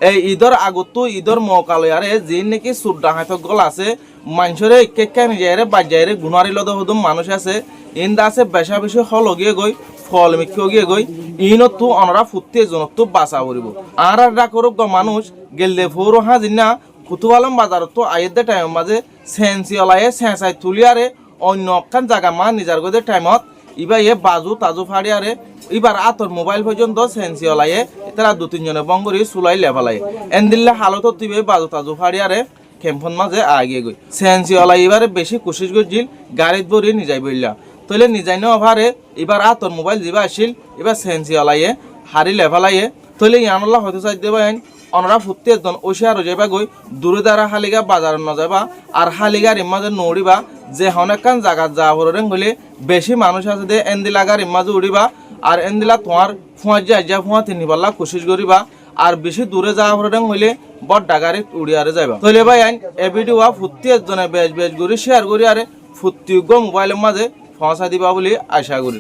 এই ঈদর আগতো ঈদর মকালয়ারে যে নাকি সুড্ডা হাতক গল আছে মানুষরে কেকা নিজেরে বাজারে গুনারি লদ হদম মানুষ আছে ইন্দা আছে বেশা বেশি হল গিয়ে গই ফল মিক্ষ গিয়ে গই ইনত তো অনরা ফুটতে জনত তো বাঁচা করিব আর করুক মানুষ গেলে ফোর হাজিনা কুতুবালাম বাজার তো আয়ের টাইম মাঝে সেন্সি অলায়ে সেঁচাই তুলিয়ারে অন্য অকান জায়গা মা নিজার গদে টাইমত ইবা ইয়ে বাজু তাজু ফাড়িয়ারে এবার আতর মোবাইল পর্যন্ত সেন্সি অলায়ে তারা 2-3 জনে বঙ্গরি সুলাই লেভালায় এন্দিল্লা হালত তিবে বাজু তাজু ফাড়িয়ারে খেমফন মাঝে আগিয়ে গই সেন্সি অলাই এবারে বেশি কোশিশ করছিল গাড়িত বরি নিজাই বললা তইলে নিজাই ন অভারে এবার আতর মোবাইল দিবা আসিল এবার সেন্সি অলাইয়ে হারি লেভালাইয়ে তইলে ইয়ানল্লা হয়তো চাই দেবেন অনরা ফুটতে একজন ওসে আর যাইবা গই দূরে দ্বারা হালিগা বাজার ন যাবা আর হালিগার ইমাজে নড়িবা যে অনেকখান জায়গা যা হরেন হলে বেশি মানুষ আছে দে এন্দিলাগার ইমাজে উড়িবা আর এন্দিলা তোমার ফুঁয়া যা ফুঁয়া তিনি পাল্লা কোশিশ করিবা আর বেশি দূরে যাওয়া হরেন হইলে বড় ডাগারে উড়িয়ারে যাইবা তইলে ভাই আইন এ ভিডিও ফুটতে একজনে বেশ বেশ করে শেয়ার করি আরে ফুটতি মোবাইলের মাঝে পৌঁছা দিবা বলে আশা করি।